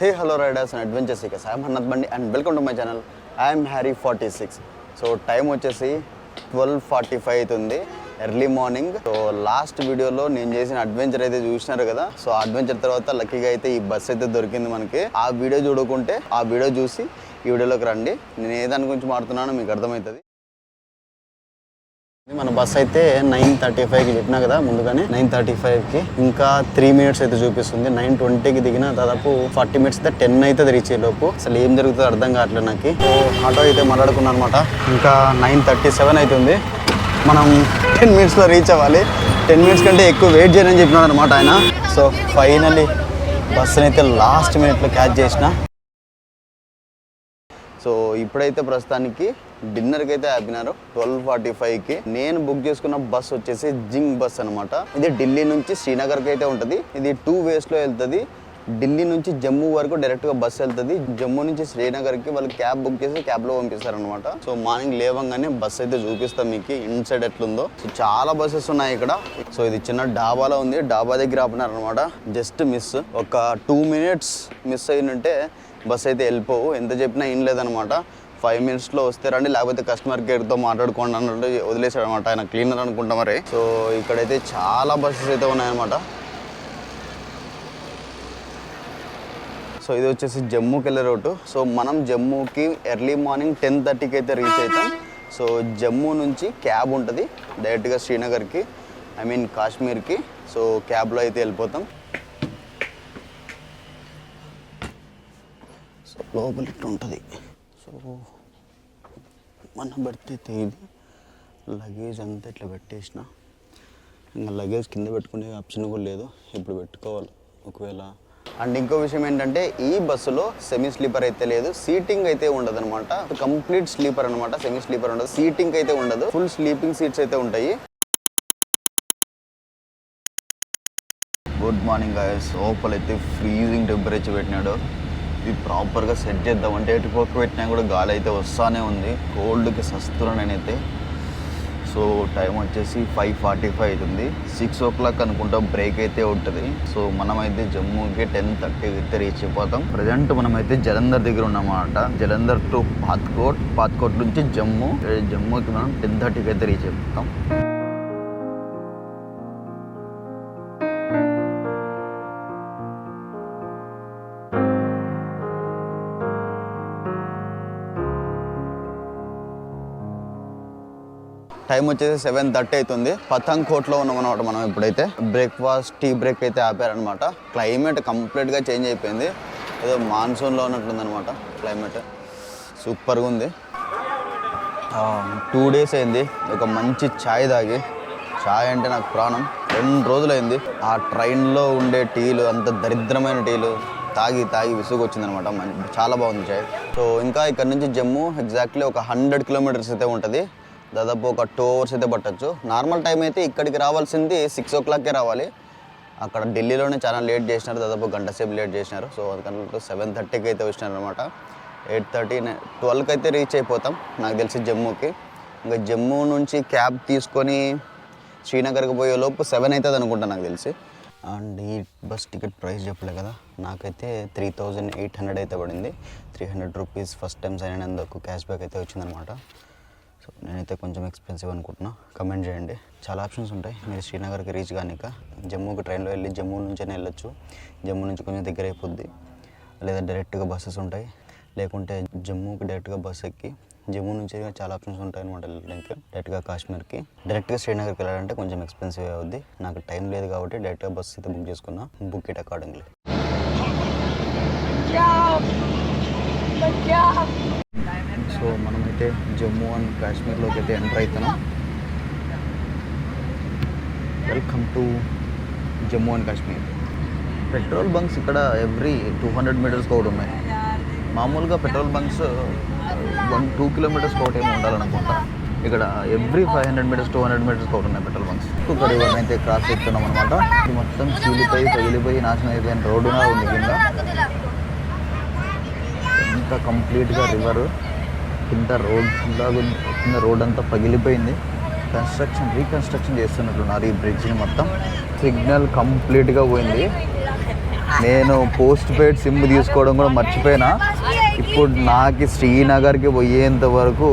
Hey, hello riders and adventure seekers. I am Hannat Bandi and welcome to my channel. I am Harry46. So time వచ్చేసి 12:45 అవుతుంది early morning. So last వీడియోలో నేను చేసిన adventure అయితే చూసినారు కదా. So adventure తర్వాత లక్కీగా అయితే ఈ బస్ అయితే దొరికింది మనకి. ఆ వీడియో చూడకుంటే ఆ వీడియో చూసి ఈ వీడియోలోకి రండి. నేను ఏ దాని గురించి మాట్లాడుతున్నానో మీకు అర్థమవుతుంది. మన బస్ అయితే 9:35కి చెప్పినా కదా ముందుగానే. 9:35కి ఇంకా 3 మినిట్స్ అయితే చూపిస్తుంది. 9:20కి దిగిన దాదాపు 40 మినిట్స్ అయితే 10 అయితే రీచ్ అయ్యే లోపు అసలు ఏం జరుగుతుందో అర్థం కావట్లేదు నాకు. సో ఆటో అయితే మాట్లాడుకున్నాను అనమాట. ఇంకా 9:37 అవుతుంది. మనం 10 మినిట్స్లో రీచ్ అవ్వాలి. 10 మినిట్స్ కంటే ఎక్కువ వెయిట్ చేయని చెప్పినాడు అనమాట ఆయన. సో ఫైనల్లీ బస్సుని అయితే లాస్ట్ మినిట్లో క్యాచ్ చేసిన. సో ఇప్పుడైతే ప్రస్తుతానికి డిన్నర్కి అయితే ఆపినారు 12:45కి. నేను బుక్ చేసుకున్న బస్ వచ్చేసి జింగ్ బస్ అనమాట. ఇది ఢిల్లీ నుంచి శ్రీనగర్కి అయితే ఉంటుంది. ఇది 2 వేస్లో వెళ్తుంది. ఢిల్లీ నుంచి జమ్మూ వరకు డైరెక్ట్గా బస్ వెళ్తుంది. జమ్మూ నుంచి శ్రీనగర్కి వాళ్ళు క్యాబ్ బుక్ చేసి క్యాబ్లో పంపిస్తారనమాట. సో మార్నింగ్ లేవంగానే బస్ అయితే చూపిస్తాం మీకు ఇన్సైడ్ ఎట్లుందో. సో చాలా బస్సెస్ ఉన్నాయి ఇక్కడ. సో ఇది చిన్న డాబాలో ఉంది. డాబా దగ్గర ఆపినారనమాట. జస్ట్ మిస్ ఒక 2 మినిట్స్ మిస్ అయినంటే బస్ అయితే వెళ్ళిపోవు. ఎంత చెప్పినా ఏం లేదనమాట. 5 మినిట్స్లో వస్తే రండి, లేకపోతే కస్టమర్ కేర్తో మాట్లాడుకోండి అన్నట్టు వదిలేసాడు అనమాట. ఆయన క్లీనర్ అనుకుంటా మరి. సో ఇక్కడైతే చాలా బస్సెస్ అయితే ఉన్నాయన్నమాట. సో ఇది వచ్చేసి జమ్మూకి వెళ్ళే రూటు. సో మనం జమ్మూకి ఎర్లీ మార్నింగ్ 10:30కి అయితే రీచ్ అవుతాం. సో జమ్మూ నుంచి క్యాబ్ ఉంటుంది డైరెక్ట్గా శ్రీనగర్కి, ఐ మీన్ కాశ్మీర్కి. సో క్యాబ్లో అయితే వెళ్ళిపోతాం. సో లోపలి ఉంటుంది. సో మన బర్త్ అయితే ఇది. లగేజ్ అంతా ఇట్లా పెట్టేసిన. ఇంకా లగేజ్ కింద పెట్టుకునే ఆప్షన్ కూడా లేదు. ఇప్పుడు పెట్టుకోవాలి ఒకవేళ. అండ్ ఇంకో విషయం ఏంటంటే ఈ బస్సులో సెమీ స్లీపర్ అయితే లేదు, సీటింగ్ అయితే ఉండదు అనమాట. కంప్లీట్ స్లీపర్ అనమాట. సెమీ స్లీపర్ ఉండదు, సీటింగ్ అయితే ఉండదు. ఫుల్ స్లీపింగ్ సీట్స్ అయితే ఉంటాయి. Good morning guys. లోపలైతే ఫ్రీజింగ్ టెంపరేచర్ పెట్టినాడు. ఇది ప్రాపర్గా సెట్ చేద్దామంటే ఎటు పక్క పెట్టినా కూడా గాలి అయితే వస్తానే ఉంది. కోల్డ్కి సస్తున్నా నేనైతే. సో టైం వచ్చేసి 5:45 అవుతుంది. 6 o'clock అనుకుంటా బ్రేక్ అయితే ఉంటుంది. సో మనమైతే జమ్మూకి 10:30 అయితే రీచ్ అయిపోతాం. ప్రజెంట్ మనమైతే జలంధర్ దగ్గర ఉన్నామన్నమాట. జలంధర్ టు పాత్కోట్ నుంచి జమ్మూకి మనం 10:30కి అయితే రీచ్ అయిపోతాం. టైం వచ్చేసి 7:30 అవుతుంది. పతంకోట్లో ఉన్నాం అనమాట మనం. ఇప్పుడైతే బ్రేక్ఫాస్ట్ టీ బ్రేక్ అయితే ఆపారనమాట. క్లైమేట్ కంప్లీట్గా చేంజ్ అయిపోయింది. ఏదో మాన్సూన్లో ఉన్నట్లుంది అనమాట క్లైమేట్. సూపర్గా ఉంది. 2 days అయింది ఒక మంచి ఛాయ్ తాగి. ఛాయ్ అంటే నాకు ప్రాణం. 2 రోజులైంది ఆ ట్రైన్లో ఉండే టీలు, అంత దరిద్రమైన టీలు తాగి విసుగు వచ్చిందనమాట. చాలా బాగుంది ఛాయ్. సో ఇంకా ఇక్కడ నుంచి జమ్మూ ఎగ్జాక్ట్లీ ఒక 100 kilometers అయితే ఉంటుంది. దాదాపు ఒక 2 hours అయితే పట్టచ్చు. నార్మల్ టైం అయితే ఇక్కడికి రావాల్సింది 6 o'clockకే రావాలి. అక్కడ ఢిల్లీలోనే చాలా లేట్ చేసినారు, దాదాపు గంట సేపు లేట్ చేసినారు. సో అందుకని 7:30కి అయితే వచ్చినారు అనమాట. 8:30 12కి అయితే రీచ్ అయిపోతాం నాకు తెలిసి జమ్మూకి. ఇంకా జమ్మూ నుంచి క్యాబ్ తీసుకొని శ్రీనగర్కి పోయే లోపు 7 అవుతుంది అనుకుంటా నాకు తెలిసి. అండ్ ఈ బస్ టికెట్ ప్రైస్ చెప్పలే కదా, నాకైతే 3,800 అయితే పడింది. 300 rupees ఫస్ట్ టైం సైన్ అయినందుకు క్యాష్ బ్యాక్ అయితే వచ్చిందనమాట. సో నేనైతే కొంచెం ఎక్స్పెన్సివ్ అనుకుంటున్నా. కమెంట్ చేయండి. చాలా ఆప్షన్స్ ఉంటాయి మీరు శ్రీనగర్కి రీచ్ కానిక. జమ్మూకి ట్రైన్లో వెళ్ళి జమ్మూ నుంచైనా వెళ్ళొచ్చు. జమ్మూ నుంచి కొంచెం దగ్గర అయిపోద్ది. లేదా డైరెక్ట్గా బస్సెస్ ఉంటాయి. లేకుంటే జమ్మూకి డైరెక్ట్గా బస్ ఎక్కి జమ్మూ నుంచి చాలా ఆప్షన్స్ ఉంటాయి అనమాట వెళ్ళడానికి. డైరెక్ట్గా కాశ్మీర్కి. డైరెక్ట్గా శ్రీనగర్కి వెళ్ళాలంటే కొంచెం ఎక్స్పెన్సివ్ అవుద్ది. నాకు టైం లేదు కాబట్టి డైరెక్ట్గా బస్ అయితే బుక్ చేసుకున్నా. Book it accordingly. సో మనమైతే జమ్మూ అండ్ కాశ్మీర్లోకి అయితే ఎంటర్ అవుతున్నాం. Welcome to Jammu and Kashmir. Petrol bunks ఇక్కడ ఎవ్రీ 200 meters ఒకటి ఉన్నాయి. మామూలుగా పెట్రోల్ బంక్స్ 1-2 kilometers ఒకటి ఏమో ఉండాలనుకుంటా. ఇక్కడ ఎవ్రీ 500 meters 200 meters ఒకటి ఉన్నాయి పెట్రోల్ బంక్స్. ఇక్కడ ఇవన్నైతే క్రాస్ ఎక్కుతున్నాం అనమాట. ఇది మొత్తం పగిలిపోయి నాశనం అయిపోయిన రోడ్డునా ఉంది కింద. ఇంత కంప్లీట్గా రివర్ కింద రోడ్ అంతా పగిలిపోయింది. రీకన్స్ట్రక్షన్ చేస్తున్నట్లున్నారు ఈ బ్రిడ్జ్ని మొత్తం. సిగ్నల్ కంప్లీట్గా పోయింది. నేను పోస్ట్ పెయిడ్ సిమ్ తీసుకోవడం కూడా మర్చిపోయినా. ఇప్పుడు నాకు శ్రీనగర్కి పోయేంత వరకు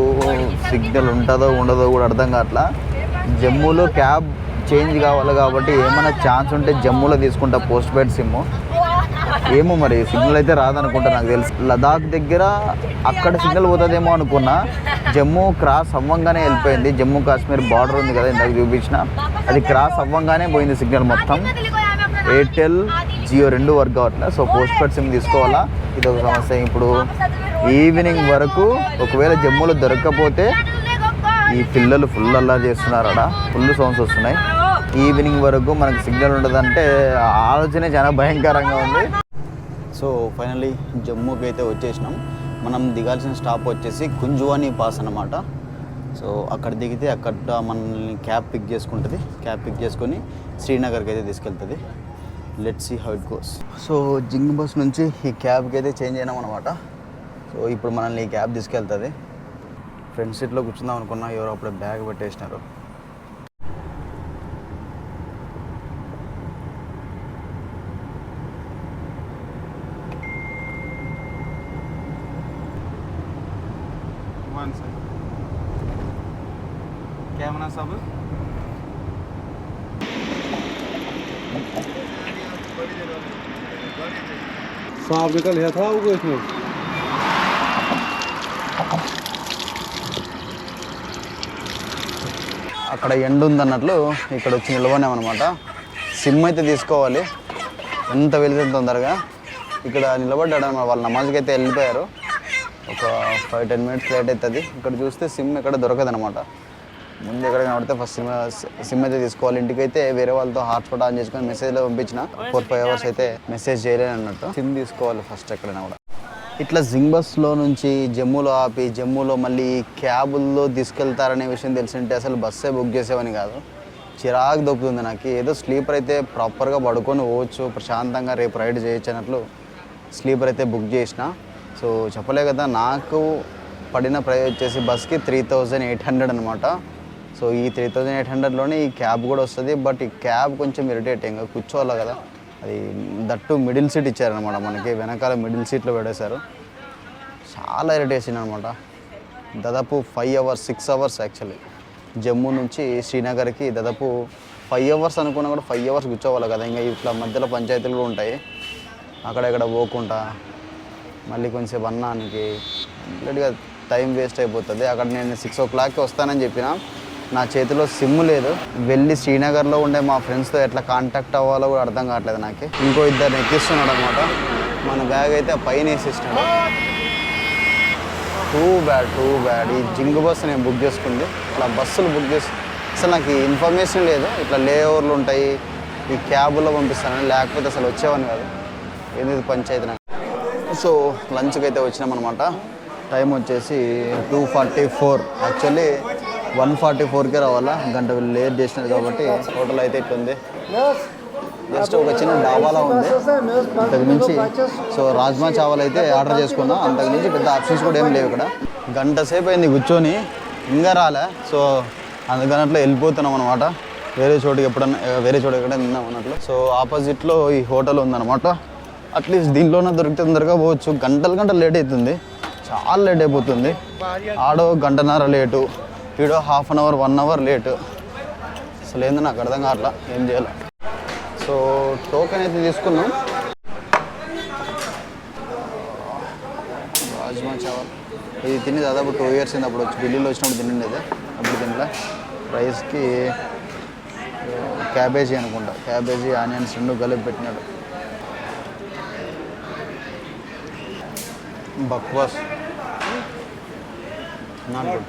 సిగ్నల్ ఉంటుందో ఉండదో కూడా అర్థం కావట్లా. జమ్మూలో క్యాబ్ చేంజ్ కావాలి కాబట్టి ఏమైనా ఛాన్స్ ఉంటే జమ్మూలో తీసుకుంటా పోస్ట్ పెయిడ్ సిమ్. ఏమో మరి సిగ్నల్ అయితే రాదనుకుంటా నాకు తెలుసు. లదాఖ్ దగ్గర అక్కడ సిగ్నల్ పోతుందేమో అనుకున్నా, జమ్మూ క్రాస్ అవ్వంగానే వెళ్ళిపోయింది. జమ్మూ కాశ్మీర్ బార్డర్ ఉంది కదా ఇందాక చూపించిన, అది క్రాస్ అవ్వంగానే పోయింది సిగ్నల్ మొత్తం. ఎయిర్టెల్ జియో 2 వర్క్ కావట్లేదు. సో పోస్ట్ పెయిడ్ సిమ్ తీసుకోవాలా, ఇది ఒక సమస్య. ఇప్పుడు ఈవినింగ్ వరకు ఒకవేళ జమ్మూలో దొరకకపోతే ఈ పిల్లలు ఫుల్ అల్లరి చేస్తున్నారు, అక్కడ ఫుల్ సౌండ్స్ వస్తున్నాయి. ఈవినింగ్ వరకు మనకు సిగ్నల్ ఉండదంటే ఆలోచనే చాలా భయంకరంగా ఉంది. సో ఫైనల్లీ జమ్మూకి అయితే వచ్చేసినాం. మనం దిగాల్సిన స్టాప్ వచ్చేసి కుంజువానీ పాస్ అన్నమాట. సో అక్కడ దిగితే అక్కడ మనల్ని క్యాబ్ పిక్ చేసుకుంటుంది. క్యాబ్ పిక్ చేసుకొని శ్రీనగర్కి అయితే తీసుకెళ్తుంది. Let's see how it goes. So Zingbus నుంచి ఈ క్యాబ్కి అయితే చేంజ్ అయినాం అనమాట. సో ఇప్పుడు మనల్ని ఈ క్యాబ్ తీసుకెళ్తుంది. ఫ్రంట్ సీట్లో కూర్చుందాం అనుకున్నా, ఎవరో అప్పుడే బ్యాగ్ పెట్టేసినారు. क्या मना सब साफ निकल गया था वो इसमें. అక్కడ ఎండ ఉందన్నట్లు ఇక్కడ వచ్చి నిలబడినామన్నమాట. సిమ్ అయితే తీసుకోవాలి, ఎంత వెళ్తే తొందరగా. ఇక్కడ నిలబడ్డాడు అన్నమాట. వాళ్ళ నమాజ్కి అయితే వెళ్ళిపోయారు. ఒక 5-10 మినిట్స్ లేట్ అవుతుంది. ఇక్కడ చూస్తే సిమ్ ఎక్కడ దొరకదు అనమాట. ముందు ఎక్కడ కనబడితే ఫస్ట్ సిమ్ అయితే తీసుకోవాలి. ఇంటికైతే వేరే వాళ్ళతో హాట్స్పాట్ ఆన్ చేసుకొని మెసేజ్లో పంపించిన 4-5 అవర్స్ అయితే మెసేజ్ చేయలేను అన్నట్టు. సిమ్ తీసుకోవాలి ఫస్ట్ ఎక్కడైనా కూడా. ఇట్లా జింగ్ బస్లో నుంచి జమ్మూలో ఆపి జమ్మూలో మళ్ళీ క్యాబుల్లో తీసుకెళ్తారనే విషయం తెలిసింటే అసలు బస్సే బుక్ చేసేవని కాదు. చిరాకు దొప్పుతుంది నాకు. ఏదో స్లీపర్ అయితే ప్రాపర్గా పడుకొని పోవచ్చు, ప్రశాంతంగా రేపు రైడ్ చేయొచ్చు అన్నట్లు స్లీపర్ అయితే బుక్ చేసిన. సో చెప్పలే కదా, నాకు పడిన ప్రైస్ వచ్చేసి బస్కి 3800 అనమాట. సో ఈ 3800లోనే ఈ క్యాబ్ కూడా వస్తుంది. బట్ ఈ క్యాబ్ కొంచెం ఇరిటేటింగ్, కూర్చోవాలి కదా. అది దట్టు మిడిల్ సీట్ ఇచ్చారనమాట మనకి, వెనకాల మిడిల్ సీట్లో పెట్టేశారు. చాలా ఇరిటేషన్ అనమాట. దాదాపు 5 అవర్స్ 6 అవర్స్ యాక్చువల్లీ జమ్మూ నుంచి శ్రీనగర్కి దాదాపు 5 అవర్స్ అనుకున్నా కూడా 5 అవర్స్ కూర్చోవాలి కదా. ఇంకా ఇట్లా మధ్యలో పంచాయతీలు కూడా ఉంటాయి, అక్కడెక్కడ పోకుండా మళ్ళీ కొంచెంసేపు అన్నానికి కంప్లీట్గా టైం వేస్ట్ అయిపోతుంది. అక్కడ నేను 6 o'clockకి వస్తానని చెప్పిన, నా చేతిలో సిమ్ లేదు. వెళ్ళి శ్రీనగర్లో ఉండే మా ఫ్రెండ్స్తో ఎట్లా కాంటాక్ట్ అవ్వాలో కూడా అర్థం కావట్లేదు నాకు. ఇంకో 2 ఎక్కిస్తున్నాడు అనమాట. మన బ్యాగ్ అయితే పైన వేసిస్తున్నాడు. Too bad. ఈ జింగ్ బస్ నేను బుక్ చేసుకుంది. ఇట్లా బస్సులు బుక్ చేసి అసలు నాకు ఇన్ఫర్మేషన్ లేదు. ఇట్లా లేఓవర్లు ఉంటాయి, ఈ క్యాబుల్లో పంపిస్తానని, లేకపోతే అసలు వచ్చేవాని కాదు. ఏది పంచాయతీ నాకు. సో లంచ్కి అయితే వచ్చినాం అనమాట. టైం వచ్చేసి 2:44. యాక్చువల్లీ 1:44కే రావాలా, గంట లేట్ చేసినారు కాబట్టి. హోటల్ అయితే ఇట్లుంది, జస్ట్ ఒక చిన్న డాబాలా ఉంది, అంతకుమించి. సో రాజ్మా చావల్ అయితే ఆర్డర్ చేసుకున్నా, అంతకుమించి పెద్ద ఆప్షన్స్ కూడా ఏం లేవు ఇక్కడ. గంట సేపు అయింది కూర్చొని, ఇంకా రాలే. సో అందుకని అట్లా వెళ్ళిపోతున్నాం అనమాట. వేరే చోటు ఎక్కడైనా తిన్నాం అన్నట్లు. సో ఆపోజిట్లో ఈ హోటల్ ఉందన్నమాట. అట్లీస్ట్ దీంట్లోనే దొరికితే తొందరగా పోవచ్చు. గంటలు లేట్ అవుతుంది, చాలా లేట్ అయిపోతుంది. ఆడో 1.5 లేటు, ఈడో 1/2 అవర్ 1 అవర్ లేటు. అసలు ఏందో నాకు అర్థం కావట్లా, ఏం చేయాలి. సో టోకెన్ అయితే తీసుకున్నాం. రాజ్మా చావల్ ఇది తిని దాదాపు 2 years అయింది. అప్పుడు వచ్చి ఢిల్లీలో వచ్చినప్పుడు తినండి, అప్పుడు తినలే. రైస్కి క్యాబేజీ అనుకుంటా, క్యాబేజీ ఆనియన్స్ 2 కలిపి పెట్టినాడు. బక్వాస్, నాట్ గుడ్.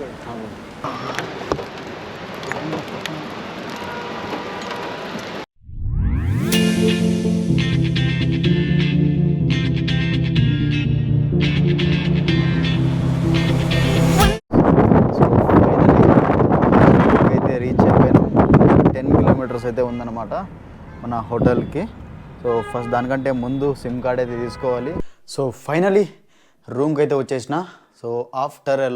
అయితే రీచ్ అయిపోయినాం. 10 kilometers అయితే ఉందన్నమాట మన హోటల్కి. సో ఫస్ట్ దానికంటే ముందు సిమ్ కార్డ్ అయితే తీసుకోవాలి. సో ఫైనలీ రూమ్కి అయితే వచ్చేసిన. So after a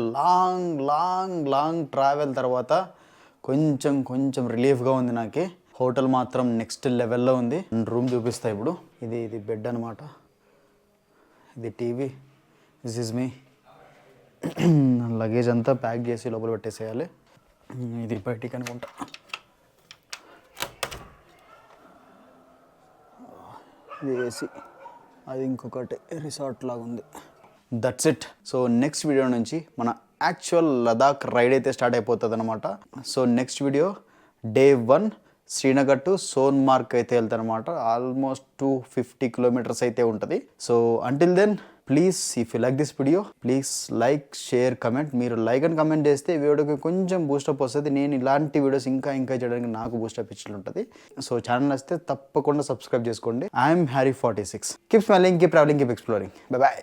long travel తర్వాత కొంచెం రిలీఫ్గా ఉంది నాకు. హోటల్ మాత్రం నెక్స్ట్ లెవెల్లో ఉంది. రూమ్ చూపిస్తా ఇప్పుడు. ఇది బెడ్ అనమాట, ఇది TV, this is me. Luggage అంతా ప్యాక్ చేసి లోపల పెట్టేసేయాలి. ఇది బయటికి అనుకుంటా. ఇది ఏసీ, అది ఇంకొకటి రిసార్ట్ లాగా ఉంది. That's it. So next video నుంచి మన యాక్చువల్ లదాఖ్ రైడ్ అయితే స్టార్ట్ అయిపోతుంది అనమాట. So next video day 1 Srinagar to Sonamarg అయితే వెళ్తాను అనమాట. ఆల్మోస్ట్ 250 కిలోమీటర్స్ అయితే ఉంటుంది. So until then please if you like this video please like, share, comment. మీరు లైక్ అండ్ కమెంట్ చేస్తే వీడియోకి కొంచెం బూస్టప్ వస్తుంది. నేను ఇలాంటి వీడియోస్ ఇంకా చేయడానికి నాకు బూస్టప్ ఇచ్చి ఉంటుంది. సో ఛానల్ నచ్చితే తప్పకుండా సబ్స్క్రైబ్ చేసుకోండి. I'm Harry 46. Keep smiling, keep travelling, keep exploring. Bye bye.